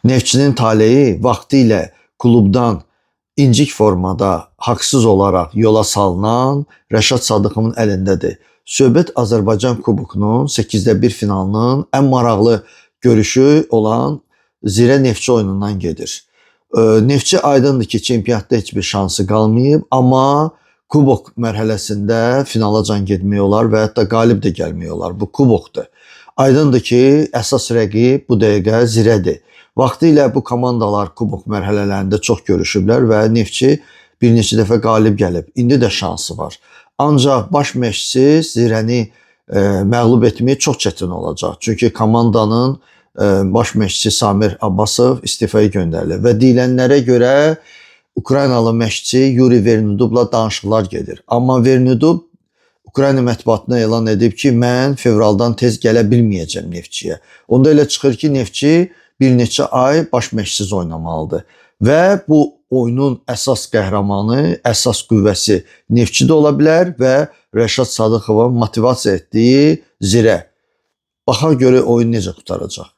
Neftçinin taleyi vaxtilə klubdan incik formada haqsız olaraq yola salınan Rəşad Sadıqovun əlindədir. Söhbət Azərbaycan Kubokunun 8-də 1 finalının ən maraqlı görüşü olan Zirə Neftçi oyunundan gedir. Neftçi aydındır ki, çempionatda heç bir şansı qalmayıb, amma kubok mərhələsində finala can getmək olar və hətta qalib də gəlmək olar. Bu kubokdur. Aydındır ki, əsas rəqib bu dəqiqə Zirədir. Vaxtilə bu komandalar kubok mərhələlərində çox görüşüblər və Neftçi bir neçə dəfə qalib gəlib. İndi də şansı var. Ancaq baş məşqçi Zirəni məğlub etmək çox çətin olacaq. Çünki komandanın baş məşqçisi Samir Abbasov istifaya göndərilir və deyilənlərə görə Ukraynalı məşqçi Yuri Vernudubla danışıqlar gedir. Amma Vernudub Ukrayna mətbuatına elan edib ki, mən fevraldan tez gələ bilməyəcəm Neftçiyə. Onda elə çıxır ki, Neftçi bir neçə ay baş məşqçisiz oynamalıdır. Və bu oyunun əsas qəhrəmanı, əsas qüvvəsi Neftçi də ola bilər və Rəşad Sadıqovun motivasiya etdiyi Zirə. Baxa görə oyun necə qutaracaq.